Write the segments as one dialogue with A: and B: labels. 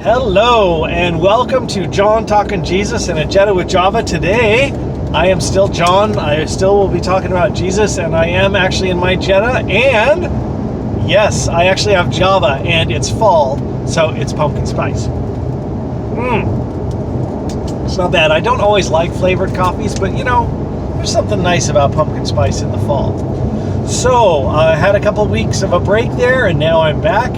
A: Hello and welcome to John Talkin Jesus and a Jetta with Java. Today, I am still John. I still will be talking about Jesus, and I am actually in my Jetta. And yes, I actually have Java, and it's fall, so it's pumpkin spice. It's not bad. I don't always like flavored coffees, but you know, there's something nice about pumpkin spice in the fall. So I had a couple weeks of a break there, and now I'm back.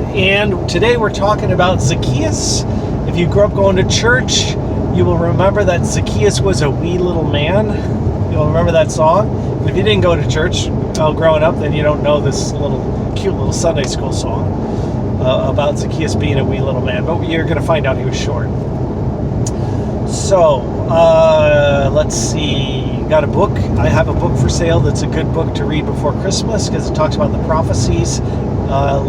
A: And today we're talking about Zacchaeus. If you grew up going to church, you will remember that Zacchaeus was a wee little man. You'll remember that song. And if you didn't go to church growing up, then you don't know this cute little Sunday school song about Zacchaeus being a wee little man. But you're going to find out he was short. So let's see. Got a book. I have a book for sale that's a good book to read before Christmas because it talks about the prophecies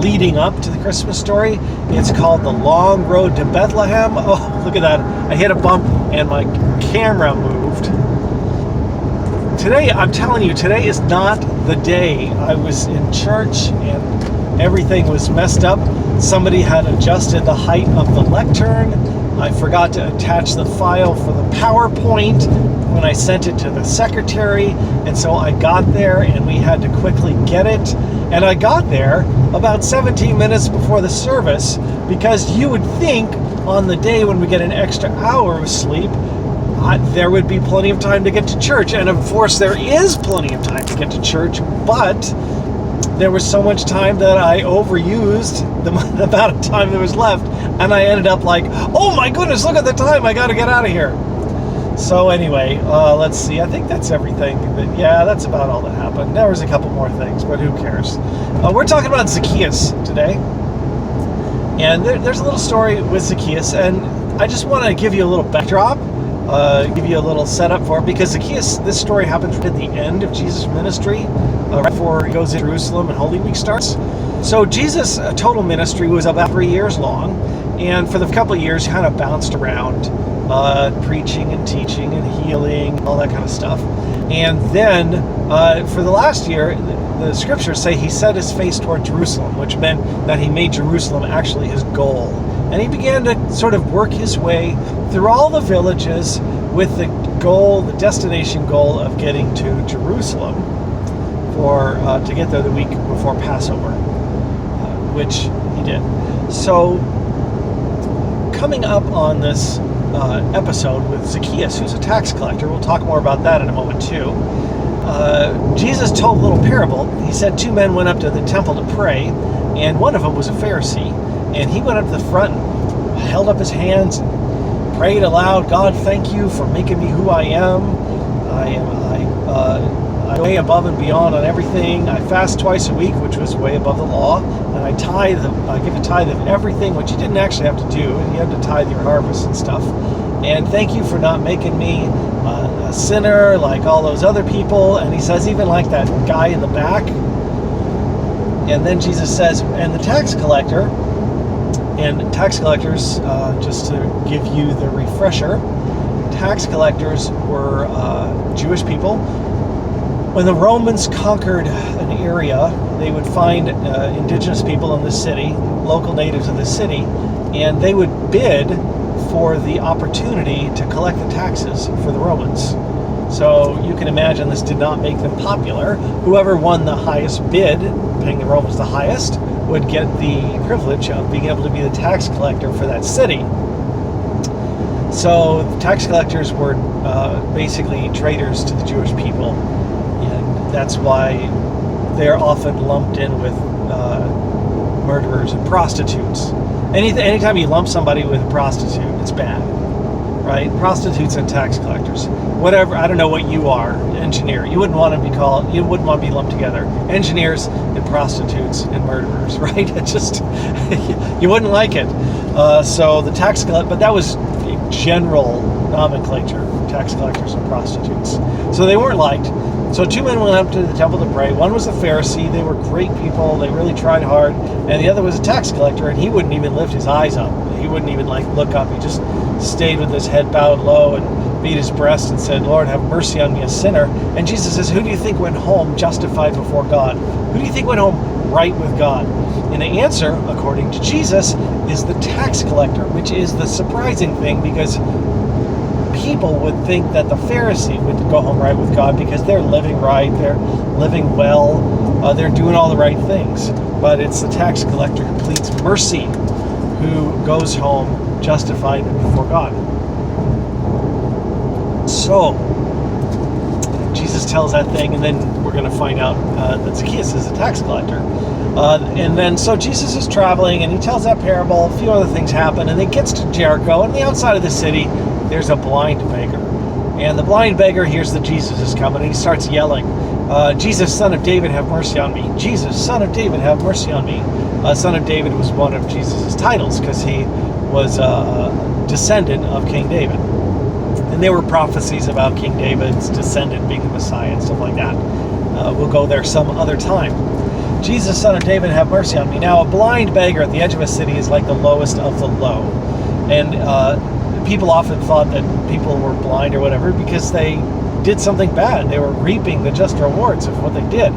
A: leading up to the Christmas story. It's called The Long Road to Bethlehem. Oh, look at that. I hit a bump and my camera moved. Today, I'm telling you, today is not the day. I was in church and everything was messed up. Somebody had adjusted the height of the lectern. I forgot to attach the file for the PowerPoint when I sent it to the secretary, and so I got there and we had to quickly get it. And I got there about 17 minutes before the service because you would think on the day when we get an extra hour of sleep, there would be plenty of time to get to church. And of course there is plenty of time to get to church, but there was so much time that I overused the amount of time that was left, and I ended up like, oh my goodness, look at the time, I gotta get out of here. So anyway, let's see, I think that's everything. Yeah, that's about all that happened. There was a couple more things, but who cares? We're talking about Zacchaeus today, and there's a little story with Zacchaeus, and I just want to give you a little backdrop, give you a little setup for it, because Zacchaeus, this story happens at the end of Jesus' ministry, right before he goes to Jerusalem and Holy Week starts. So Jesus' total ministry was about 3 years long, and for the couple of years, he kind of bounced around, preaching and teaching and healing, all that kind of stuff. And then for the last year, the scriptures say he set his face toward Jerusalem, which meant that he made Jerusalem actually his goal. And he began to sort of work his way through all the villages with the goal, the destination goal of getting to Jerusalem to get there the week before Passover, which he did. So coming up on this episode with Zacchaeus, who's a tax collector, we'll talk more about that in a moment too. Jesus told a little parable. He said 2 men went up to the temple to pray, and one of them was a Pharisee, and he went up to the front and held up his hands and prayed aloud, God, thank you for making me who I am. I'm way above and beyond on everything. I fast twice a week, which was way above the law, and I give a tithe of everything, which you didn't actually have to do. You had to tithe your harvest and stuff. And thank you for not making me a sinner like all those other people. And he says, even like that guy in the back. And then Jesus says, and the tax collector, and tax collectors, just to give you the refresher, tax collectors were Jewish people. When the Romans conquered an area, they would find indigenous people in the city, local natives of the city, and they would bid for the opportunity to collect the taxes for the Romans. So you can imagine this did not make them popular. Whoever won the highest bid, paying the Romans the highest, would get the privilege of being able to be the tax collector for that city. So the tax collectors were basically traitors to the Jewish people. That's why they're often lumped in with murderers and prostitutes. Anytime you lump somebody with a prostitute, it's bad, right? Prostitutes and tax collectors. Whatever, I don't know what you are, engineer. You wouldn't want to be lumped together. Engineers and prostitutes and murderers, right? It just, you wouldn't like it. So the tax collector, but that was general nomenclature, tax collectors and prostitutes. So they weren't liked. So 2 men went up to the temple to pray. One was a Pharisee. They were great people. They really tried hard. And the other was a tax collector, and he wouldn't even lift his eyes up. He wouldn't even look up. He just stayed with his head bowed low and beat his breast and said, Lord, have mercy on me, a sinner. And Jesus says, who do you think went home justified before God? Who do you think went home right with God? And the answer, according to Jesus, is the tax collector, which is the surprising thing, because people would think that the Pharisee would go home right with God because they're living right, they're living well, they're doing all the right things. But it's the tax collector who pleads mercy who goes home justified before God. So, Jesus tells that thing, and then we're going to find out that Zacchaeus is a tax collector. And then, so Jesus is traveling, and he tells that parable. A few other things happen, and he gets to Jericho. And on the outside of the city, there's a blind beggar. And the blind beggar hears that Jesus is coming, and he starts yelling, Jesus, son of David, have mercy on me. Jesus, son of David, have mercy on me. Son of David was one of Jesus' titles, because he was a descendant of King David. And there were prophecies about King David's descendant being the Messiah and stuff like that. We'll go there some other time. Jesus, son of David, have mercy on me. Now, a blind beggar at the edge of a city is like the lowest of the low. And people often thought that people were blind or whatever because they did something bad. They were reaping the just rewards of what they did.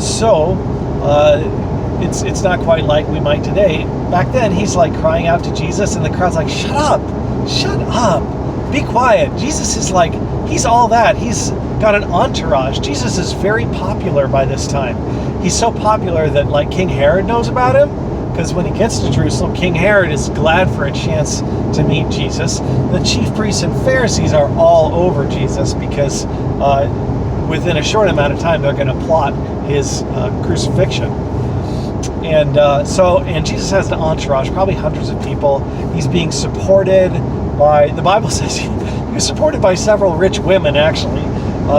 A: So, it's not quite like we might today. Back then, he's like crying out to Jesus, and the crowd's like, shut up, be quiet. Jesus is like, he's all that. He's got an entourage. Jesus is very popular by this time. He's so popular that like King Herod knows about him, because when he gets to Jerusalem, King Herod is glad for a chance to meet Jesus. The chief priests and Pharisees are all over Jesus because within a short amount of time, they're going to plot his crucifixion. And and Jesus has an entourage, probably hundreds of people. He's being supported by, the Bible says he was supported by several rich women, actually.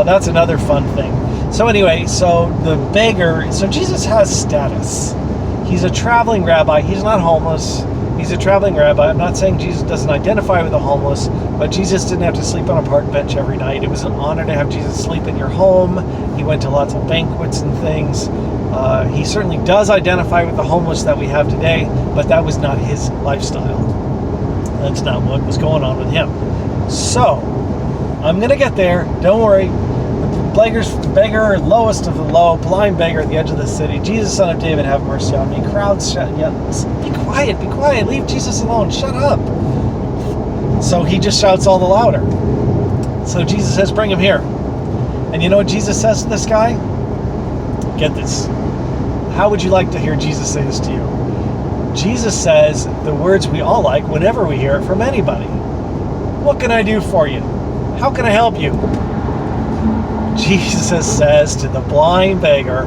A: That's another fun thing. So anyway, so the beggar, so Jesus has status. He's a traveling rabbi. He's not homeless. He's a traveling rabbi. I'm not saying Jesus doesn't identify with the homeless, but Jesus didn't have to sleep on a park bench every night. It was an honor to have Jesus sleep in your home. He went to lots of banquets and things. He certainly does identify with the homeless that we have today, but that was not his lifestyle. That's not what was going on with him. So, I'm going to get there. Don't worry. The beggar, lowest of the low, blind beggar at the edge of the city. Jesus, son of David, have mercy on me. Crowds shout, be quiet, leave Jesus alone, shut up. So he just shouts all the louder. So Jesus says, bring him here. And you know what Jesus says to this guy? Get this. How would you like to hear Jesus say this to you? Jesus says the words we all like whenever we hear it from anybody. What can I do for you? How can I help you? Jesus says to the blind beggar,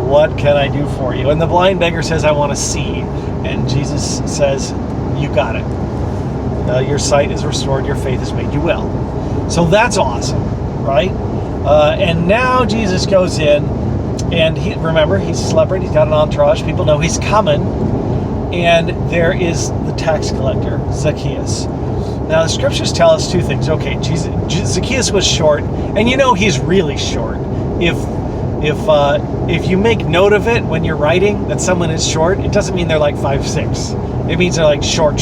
A: what can I do for you? And the blind beggar says, I want to see. And Jesus says, you got it. Your sight is restored. Your faith has made you well. So that's awesome, right? And now Jesus goes in, and remember, he's a celebrity. He's got an entourage. People know he's coming. And there is the tax collector, Zacchaeus. Now, the scriptures tell us two things. Okay, Zacchaeus was short, and you know he's really short. If you make note of it when you're writing that someone is short, it doesn't mean they're like 5'6". It means they're like short.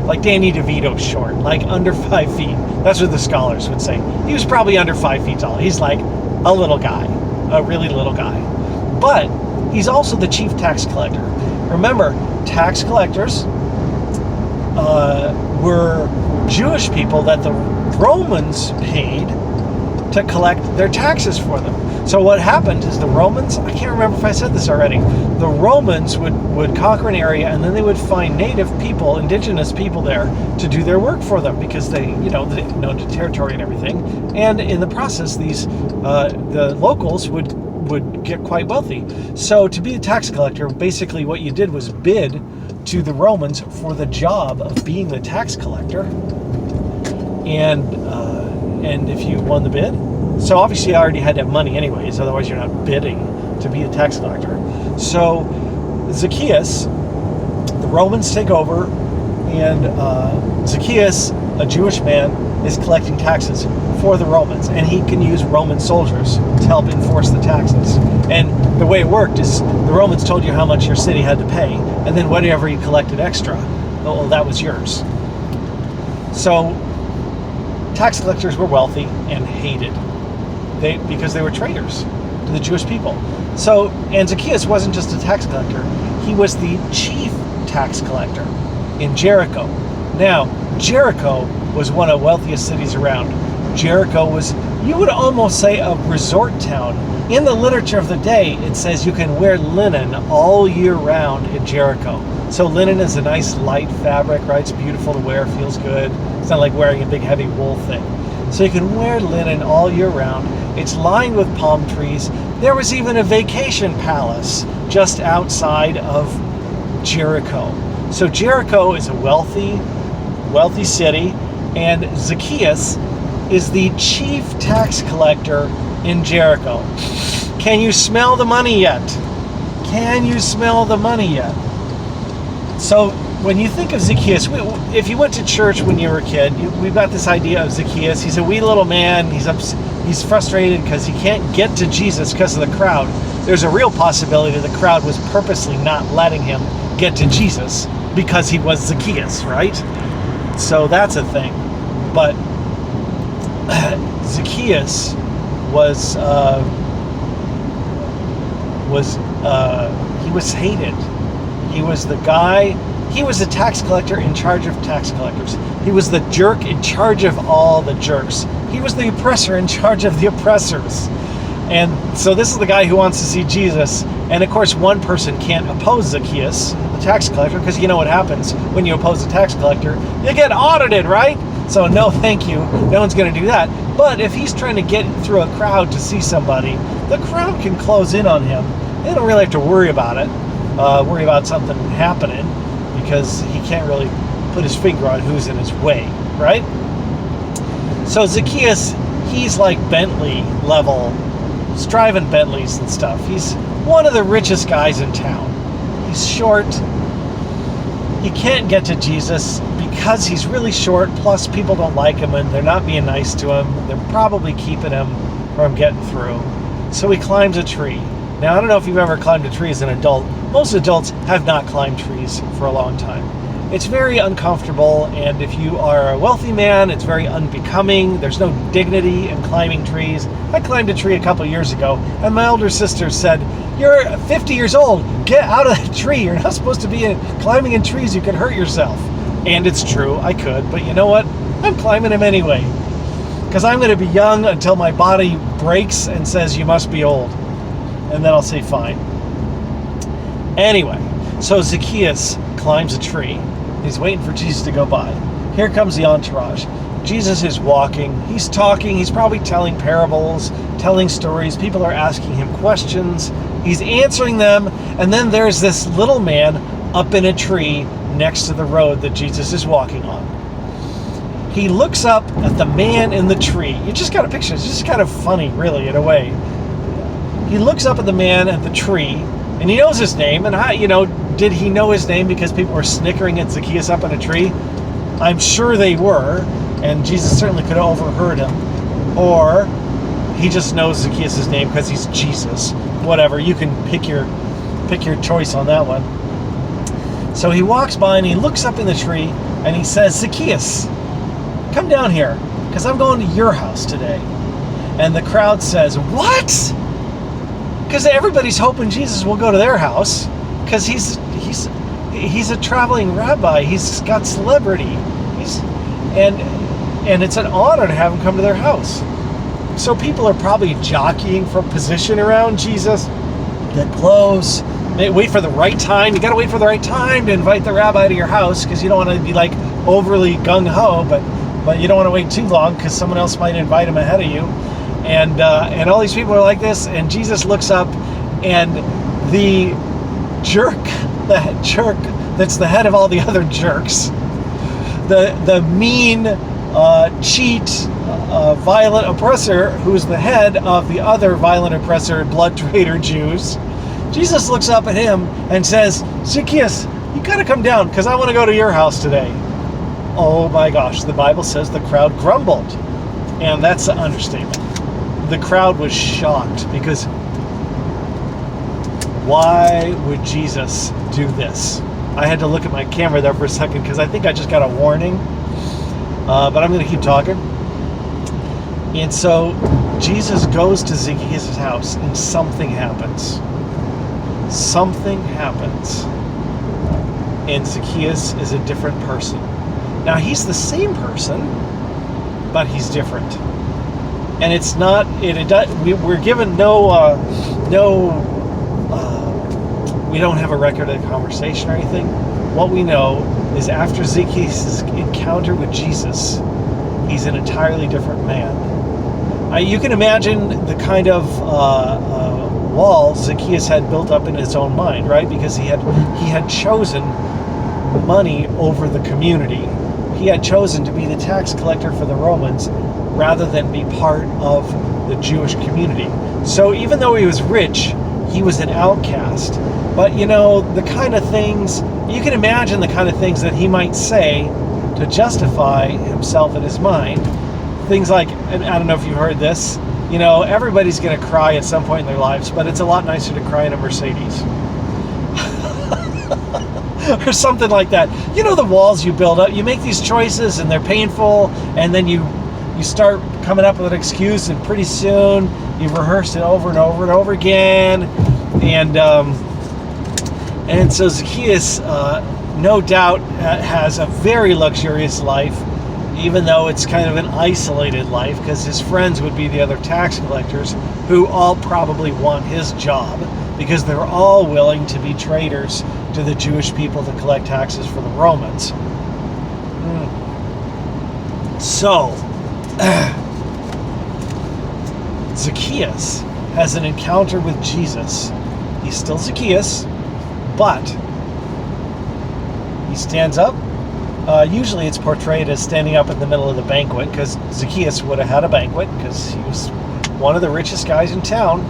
A: Like Danny DeVito short, like under 5 feet. That's what the scholars would say. He was probably under 5 feet tall. He's like a little guy, a really little guy. But he's also the chief tax collector. Remember, tax collectors were Jewish people that the Romans paid to collect their taxes for them. So what happened is the Romans, I can't remember if I said this already, the Romans would conquer an area, and then they would find native people, indigenous people there to do their work for them, because they know the territory and everything. And in the process, the locals would get quite wealthy. So to be a tax collector, basically what you did was bid to the Romans for the job of being the tax collector, and if you won the bid, so obviously you already had to have money anyways, otherwise you're not bidding to be a tax collector. So Zacchaeus, the Romans take over, and Zacchaeus, a Jewish man, is collecting taxes for the Romans, and he can use Roman soldiers to help enforce the taxes. And the way it worked is the Romans told you how much your city had to pay, and then whatever you collected extra, well, that was yours. So tax collectors were wealthy and hated because they were traitors to the Jewish people. So, and Zacchaeus wasn't just a tax collector. He was the chief tax collector in Jericho. Now, Jericho was one of the wealthiest cities around. Jericho was, you would almost say, a resort town. In the literature of the day, it says you can wear linen all year round in Jericho. So linen is a nice light fabric, right? It's beautiful to wear, feels good. It's not like wearing a big heavy wool thing. So you can wear linen all year round. It's lined with palm trees. There was even a vacation palace just outside of Jericho. So Jericho is a wealthy city, and Zacchaeus is the chief tax collector in Jericho. Can you smell the money yet? Can you smell the money yet? So when you think of Zacchaeus, if you went to church when you were a kid, we've got this idea of Zacchaeus. He's a wee little man. He's frustrated because he can't get to Jesus because of the crowd. There's a real possibility the crowd was purposely not letting him get to Jesus because he was Zacchaeus, right? So that's a thing. But Zacchaeus was hated. He was the guy. He was the tax collector in charge of tax collectors. He was the jerk in charge of all the jerks. He was the oppressor in charge of the oppressors. And so this is the guy who wants to see Jesus. And of course, one person can't oppose Zacchaeus, the tax collector, because you know what happens when you oppose a tax collector. You get audited, right? So no, thank you. No one's going to do that. But if he's trying to get through a crowd to see somebody, the crowd can close in on him. They don't really have to worry about it, worry about something happening, because he can't really put his finger on who's in his way, right? So Zacchaeus, he's like Bentley level, he's driving Bentleys and stuff. He's one of the richest guys in town. He's short. He can't get to Jesus because he's really short, plus people don't like him and they're not being nice to him. They're probably keeping him from getting through. So he climbs a tree. Now, I don't know if you've ever climbed a tree as an adult. Most adults have not climbed trees for a long time. It's very uncomfortable, and if you are a wealthy man, it's very unbecoming. There's no dignity in climbing trees. I climbed a tree a couple years ago, and my older sister said, "You're 50 years old. Get out of that tree. You're not supposed to be climbing in trees. You could hurt yourself." And it's true, I could, but you know what? I'm climbing them anyway, because I'm going to be young until my body breaks and says, "You must be old." And then I'll say, fine. Anyway, so Zacchaeus climbs a tree. He's waiting for Jesus to go by. Here comes the entourage. Jesus is walking. He's talking. He's probably telling parables, telling stories. People are asking him questions. He's answering them. And then there's this little man up in a tree next to the road that Jesus is walking on. He looks up at the man in the tree. You just got a picture. It's just kind of funny, really, in a way. He looks up at the man at the tree, and he knows his name. And did he know his name because people were snickering at Zacchaeus up in a tree? I'm sure they were, and Jesus certainly could have overheard him. Or he just knows Zacchaeus' name because he's Jesus. Whatever, you can pick your choice on that one. So he walks by and he looks up in the tree and he says, "Zacchaeus, come down here, because I'm going to your house today." And the crowd says, "What?" Because everybody's hoping Jesus will go to their house, because he's a traveling rabbi. He's got celebrity. And it's an honor to have him come to their house. So people are probably jockeying for position around Jesus. Get close. Wait for the right time. You got to wait for the right time to invite the rabbi to your house, because you don't want to be like overly gung-ho, but you don't want to wait too long because someone else might invite him ahead of you. And all these people are like this, and Jesus looks up, and the jerk that's the head of all the other jerks, the mean, cheat, violent oppressor, who's the head of the other violent oppressor, blood traitor Jews, Jesus looks up at him and says, "Zacchaeus, you gotta come down, because I want to go to your house today." Oh my gosh, the Bible says the crowd grumbled. And that's an understatement. The crowd was shocked, because why would Jesus do this? I had to look at my camera there for a second, because I think I just got a warning. But I'm going to keep talking. And so Jesus goes to Zacchaeus' house and something happens. Something happens. And Zacchaeus is a different person. Now, he's the same person, but he's different. And it's not, we're given we don't have a record of the conversation or anything. What we know is after Zacchaeus' encounter with Jesus, he's an entirely different man. You can imagine the kind of walls Zacchaeus had built up in his own mind, right? Because he had chosen money over the community. He had chosen to be the tax collector for the Romans rather than be part of the Jewish community. So even though he was rich, he was an outcast. But the kind of things, you can imagine the kind of things that he might say to justify himself in his mind. Things like, and I don't know if you've heard this, everybody's going to cry at some point in their lives, but it's a lot nicer to cry in a Mercedes. Or something like that. The walls you build up, you make these choices and they're painful, and then you start coming up with an excuse, and pretty soon you've rehearsed it over and over and over again. And so Zacchaeus, no doubt, has a very luxurious life, even though it's kind of an isolated life, because his friends would be the other tax collectors, who all probably want his job, because they're all willing to be traitors to the Jewish people to collect taxes for the Romans. So, Zacchaeus has an encounter with Jesus. He's still Zacchaeus, but he stands up. Usually it's portrayed as standing up in the middle of the banquet, because Zacchaeus would have had a banquet, because he was one of the richest guys in town.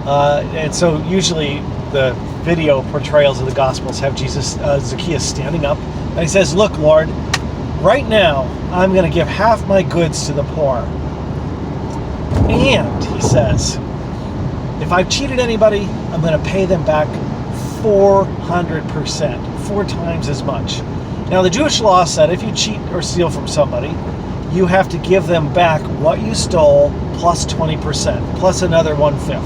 A: And so usually the video portrayals of the Gospels have Zacchaeus standing up, and he says, "Look, Lord, right now I'm going to give half my goods to the poor. And," he says, "if I've cheated anybody, I'm going to pay them back 400%, 4 times as much." Now, the Jewish law said if you cheat or steal from somebody, you have to give them back what you stole plus 20%, plus another 1/5.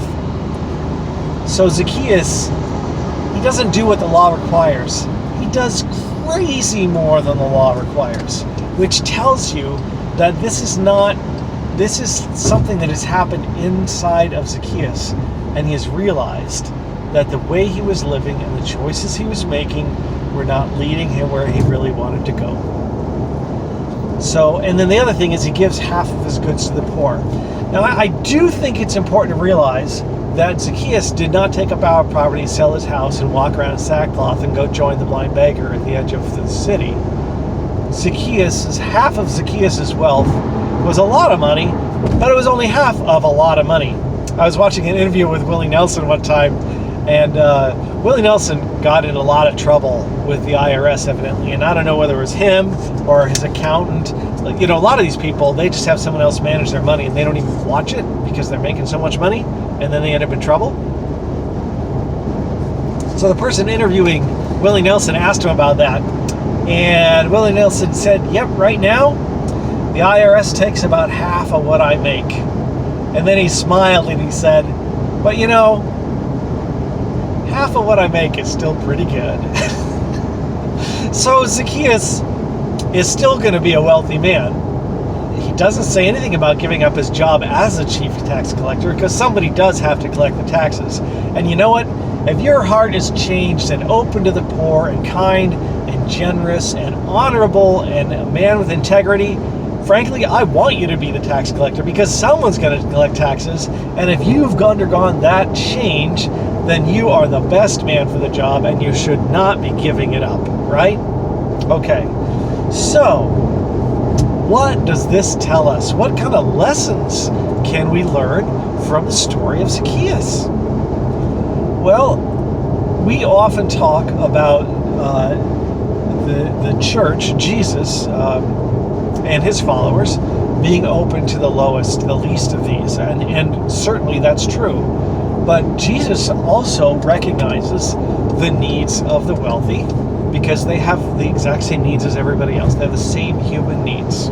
A: So Zacchaeus, he doesn't do what the law requires. He does crazy more than the law requires, which tells you that this is something that has happened inside of Zacchaeus, and he has realized that the way he was living and the choices he was making were not leading him where he really wanted to go. So, and then the other thing is he gives half of his goods to the poor. Now, I do think it's important to realize that Zacchaeus did not take up our property, sell his house, and walk around in sackcloth and go join the blind beggar at the edge of the city. Half of Zacchaeus' wealth was a lot of money, but it was only half of a lot of money. I was watching an interview with Willie Nelson one time, and Willie Nelson got in a lot of trouble with the IRS, evidently, and I don't know whether it was him or his accountant. A lot of these people, they just have someone else manage their money, and they don't even watch it because they're making so much money, and then they end up in trouble. So the person interviewing Willie Nelson asked him about that, and Willie Nelson said, "Yep, right now, the IRS takes about half of what I make." And then he smiled and he said, "But half of what I make is still pretty good." So Zacchaeus is still going to be a wealthy man. He doesn't say anything about giving up his job as a chief tax collector, because somebody does have to collect the taxes. And you know what? If your heart is changed and open to the poor and kind and generous and honorable and a man with integrity, frankly, I want you to be the tax collector, because someone's going to collect taxes. And if you've undergone that change, then you are the best man for the job, and you should not be giving it up, right? Okay, so what does this tell us? What kind of lessons can we learn from the story of Zacchaeus? Well, we often talk about the church, Jesus, and his followers being open to the lowest, the least of these, and certainly that's true. But Jesus also recognizes the needs of the wealthy, because they have the exact same needs as everybody else. They have the same human needs.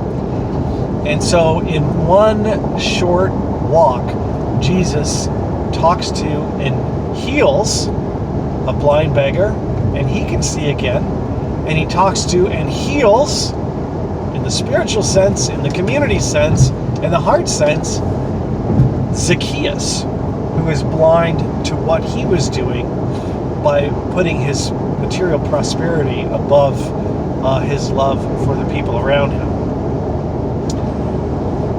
A: And so in one short walk, Jesus talks to and heals a blind beggar, and he can see again. And he talks to and heals, in the spiritual sense, in the community sense, in the heart sense, Zacchaeus, who is blind to what he was doing by putting his material prosperity above his love for the people around him.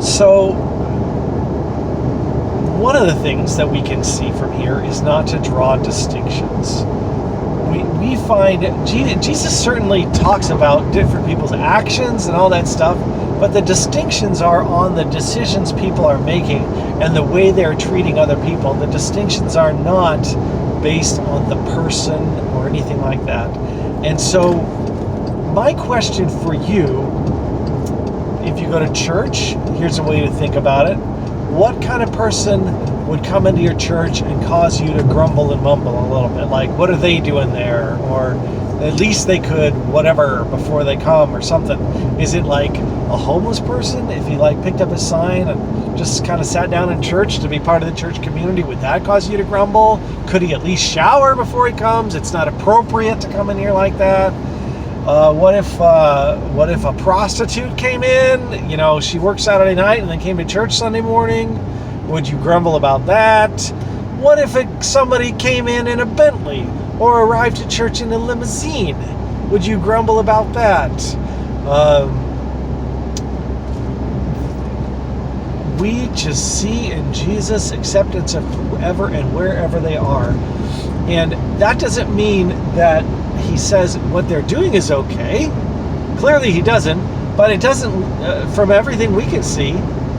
A: So, one of the things that we can see from here is not to draw distinctions. We find Jesus certainly talks about different people's actions and all that stuff, but the distinctions are on the decisions people are making and the way they're treating other people. The distinctions are not based on the person or anything like that. And so my question for you, if you go to church, here's a way to think about it. What kind of person would come into your church and cause you to grumble and mumble a little bit? Like, what are they doing there? Or at least they could whatever before they come or something. Is it like a homeless person? If he like picked up a sign and just kind of sat down in church to be part of the church community, would that cause you to grumble? Could he at least shower before he comes? It's not appropriate to come in here like that. What if a prostitute came in? You know, she worked Saturday night and then came to church Sunday morning. Would you grumble about that? What if somebody came in a Bentley or arrived at church in a limousine? Would you grumble about that? We just see in Jesus acceptance of whoever and wherever they are. And that doesn't mean that he says what they're doing is okay. Clearly he doesn't, but it doesn't, from everything we can see,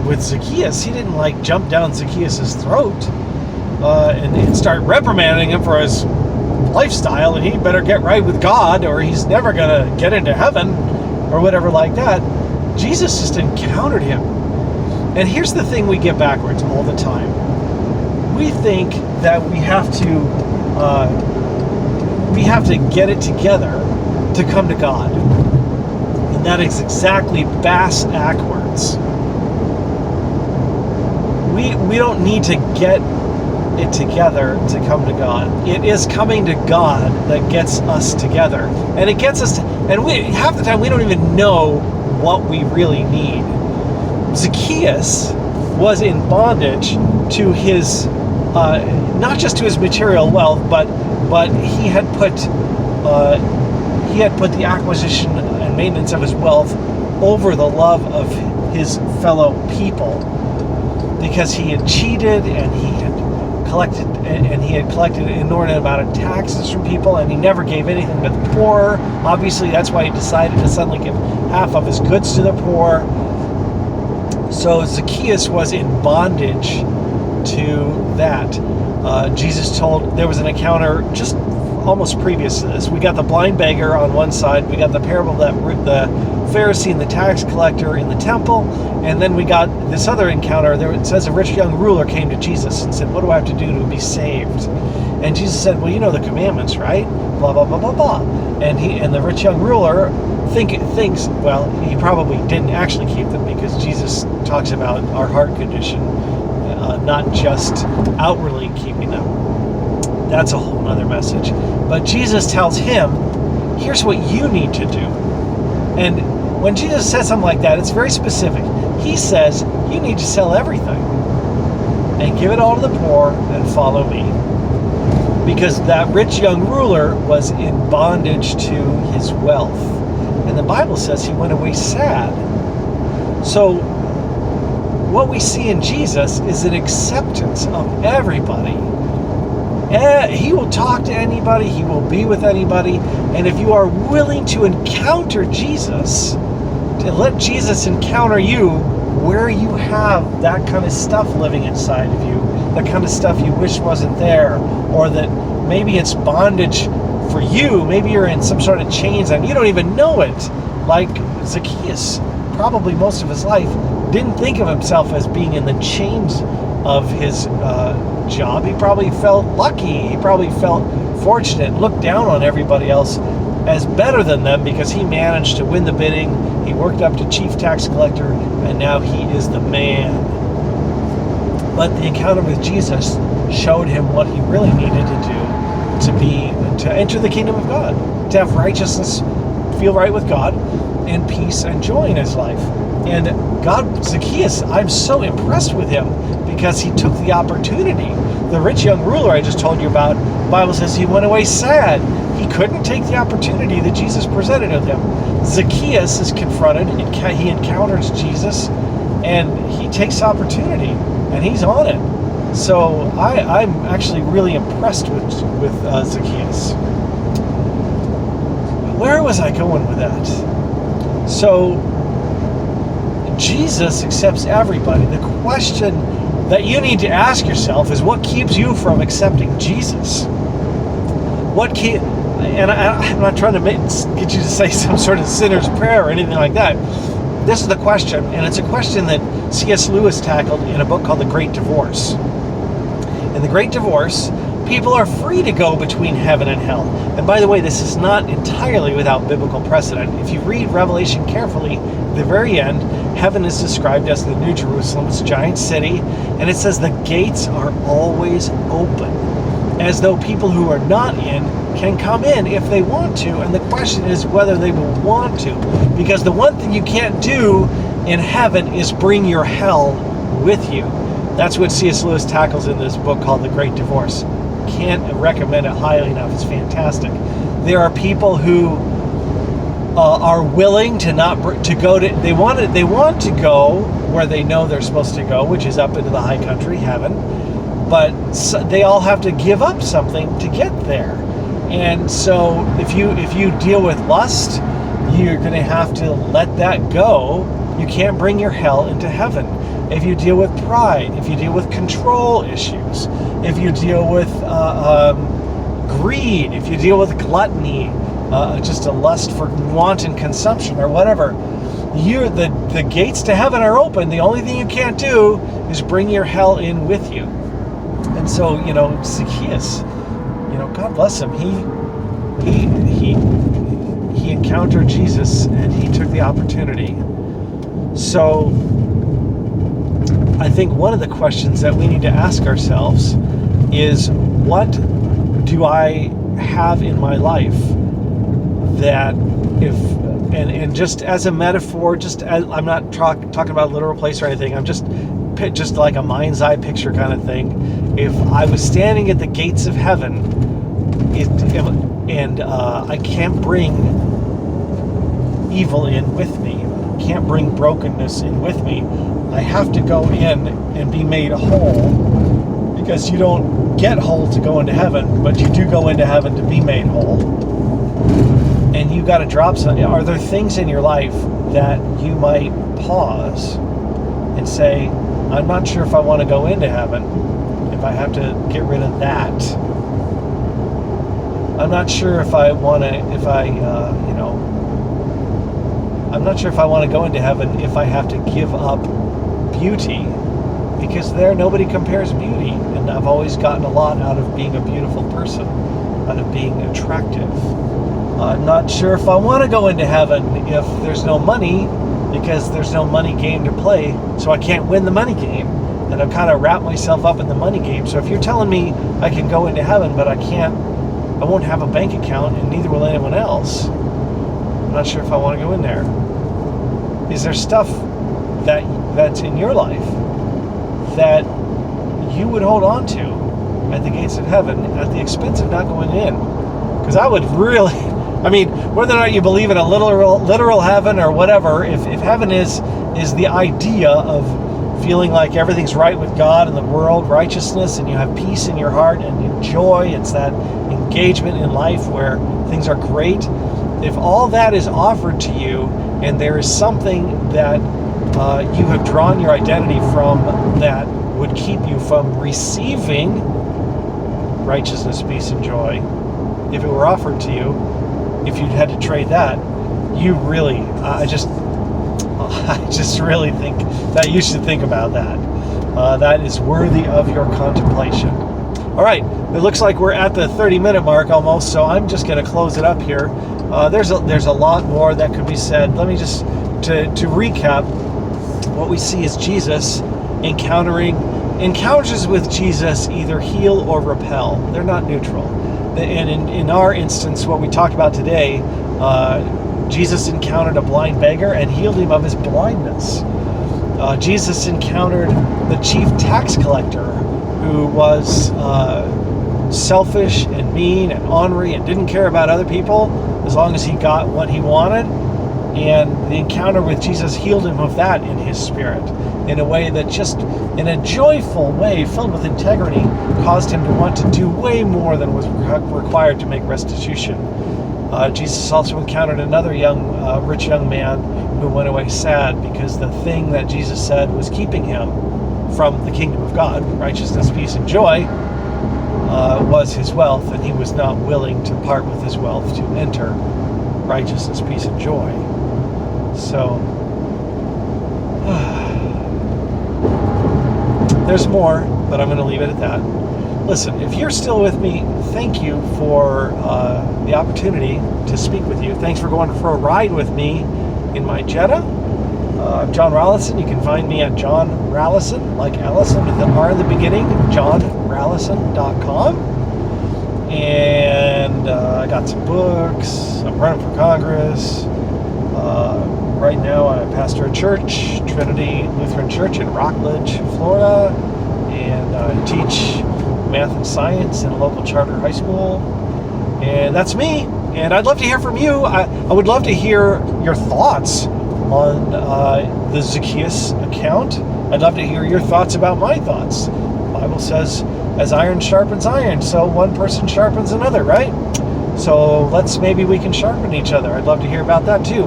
A: with Zacchaeus, he didn't like jump down Zacchaeus' throat and start reprimanding him for his lifestyle, and he better get right with God or he's never gonna get into heaven or whatever like that. Jesus just encountered him. And here's the thing we get backwards all the time. We think that we have to get it together to come to God. And that is exactly backwards. We don't need to get it together to come to God. It is coming to God that gets us together. And it gets us to, and half the time we don't even know what we really need. Zacchaeus was in bondage to his, not just to his material wealth, but he had put the acquisition and maintenance of his wealth over the love of his fellow people, because he had cheated and he had collected an inordinate amount of taxes from people, and he never gave anything to the poor. Obviously, that's why he decided to suddenly give half of his goods to the poor. So Zacchaeus was in bondage to that. Jesus told, there was an encounter just almost previous to this. We got the blind beggar on one side, we got the parable that the Pharisee and the tax collector in the temple, and then we got this other encounter. There it says a rich young ruler came to Jesus and said, what do I have to do to be saved? And Jesus said, well, you know the commandments, right? Blah, blah, blah, blah, blah. And the rich young ruler thinks, well, he probably didn't actually keep them, because Jesus talks about our heart condition, not just outwardly keeping them. That's a whole other message. But Jesus tells him, here's what you need to do. And when Jesus says something like that, it's very specific. He says, you need to sell everything and give it all to the poor and follow me. Because that rich young ruler was in bondage to his wealth. And the Bible says he went away sad. So what we see in Jesus is an acceptance of everybody. He will talk to anybody, he will be with anybody, and if you are willing to encounter Jesus, to let Jesus encounter you where you have that kind of stuff living inside of you, the kind of stuff you wish wasn't there, or that maybe it's bondage for you, maybe you're in some sort of chains and you don't even know it, like Zacchaeus, probably most of his life, didn't think of himself as being in the chains of his job. He probably felt lucky. He probably felt fortunate, looked down on everybody else as better than them because he managed to win the bidding. He worked up to chief tax collector, and now he is the man. But the encounter with Jesus showed him what he really needed to do to enter the kingdom of God, to have righteousness, feel right with God, and peace and joy in his life. And Zacchaeus, I'm so impressed with him because he took the opportunity. The rich young ruler I just told you about, the Bible says he went away sad. He couldn't take the opportunity that Jesus presented to him. Zacchaeus is confronted, he encounters Jesus, and he takes the opportunity, and he's on it. So I'm actually really impressed with Zacchaeus. Where was I going with that? So Jesus accepts everybody. The question that you need to ask yourself is, what keeps you from accepting Jesus? And I'm not trying to get you to say some sort of sinner's prayer or anything like that. This is the question, and it's a question that C.S. Lewis tackled in a book called The Great Divorce. In The Great Divorce, people are free to go between heaven and hell. And by the way, this is not entirely without biblical precedent. If you read Revelation carefully, at the very end, heaven is described as the New Jerusalem. It's a giant city, and it says the gates are always open, as though people who are not in can come in if they want to. And the question is whether they will want to. Because the one thing you can't do in heaven is bring your hell with you. That's what C.S. Lewis tackles in this book called The Great Divorce. Can't recommend it highly enough. It's fantastic. There are people who are willing to they want to go where they know they're supposed to go, which is up into the high country, heaven, but they all have to give up something to get there. And so if you deal with lust, you're going to have to let that go. You can't bring your hell into heaven. If you deal with pride, if you deal with control issues, if you deal with greed, if you deal with gluttony, just a lust for wanton consumption or whatever, the gates to heaven are open. The only thing you can't do is bring your hell in with you. And so, Zacchaeus, God bless him. He encountered Jesus and he took the opportunity. So I think one of the questions that we need to ask ourselves is, what do I have in my life that and just as a metaphor, I'm not talking about a literal place or anything, I'm just like a mind's eye picture kind of thing. If I was standing at the gates of heaven and I can't bring evil in with me, can't bring brokenness in with me, I have to go in and be made whole, because you don't get whole to go into heaven, but you do go into heaven to be made whole. And you got to drop something. Are there things in your life that you might pause and say, I'm not sure if I want to go into heaven if I have to get rid of that? I'm not sure if I want to, I'm not sure if I want to go into heaven if I have to give up beauty, because there nobody compares beauty, and I've always gotten a lot out of being a beautiful person, out of being attractive. I'm not sure if I want to go into heaven if there's no money, because there's no money game to play, so I can't win the money game, and I've kind of wrapped myself up in the money game. So if you're telling me I can go into heaven, but I won't have a bank account, and neither will anyone else, I'm not sure if I want to go in there. Is there stuff that's in your life that you would hold on to at the gates of heaven at the expense of not going in? Because I would really, whether or not you believe in a literal heaven or whatever, if heaven is the idea of feeling like everything's right with God and the world, righteousness, and you have peace in your heart and joy, it's that engagement in life where things are great. If all that is offered to you, and there is something that you have drawn your identity from that would keep you from receiving righteousness, peace, and joy, if it were offered to you, if you'd had to trade that, you really, I just really think that you should think about that. That is worthy of your contemplation. All right, it looks like we're at the 30-minute mark almost, so I'm just going to close it up here. There's a lot more that could be said. Let me just, to recap, what we see is Jesus encounters with Jesus either heal or repel. They're not neutral. And in our instance, what we talked about today, Jesus encountered a blind beggar and healed him of his blindness. Jesus encountered the chief tax collector, who was selfish and mean and ornery and didn't care about other people as long as he got what he wanted. And the encounter with Jesus healed him of that in his spirit, in a way that just, in a joyful way, filled with integrity, caused him to want to do way more than was required to make restitution. Jesus also encountered another rich young man who went away sad because the thing that Jesus said was keeping him from the kingdom of God, righteousness, peace, and joy, was his wealth, and he was not willing to part with his wealth to enter righteousness, peace, and joy. So, there's more, but I'm going to leave it at that. Listen, if you're still with me, thank you for the opportunity to speak with you. Thanks for going for a ride with me in my Jetta. I'm John Rallison. You can find me at John Rallison, like Allison with an R in the beginning, johnrallison.com. And I got some books. I'm running for Congress. Right now I pastor a church, Trinity Lutheran Church in Rockledge, Florida. And I teach math and science in a local charter high school. And that's me. And I'd love to hear from you. I would love to hear your thoughts on the Zacchaeus account. I'd love to hear your thoughts about my thoughts. The Bible says, as iron sharpens iron, so one person sharpens another, right? So maybe we can sharpen each other. I'd love to hear about that too.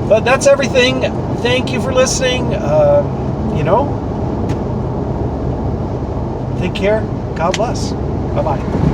A: But that's everything. Thank you for listening. Take care. God bless. Bye-bye.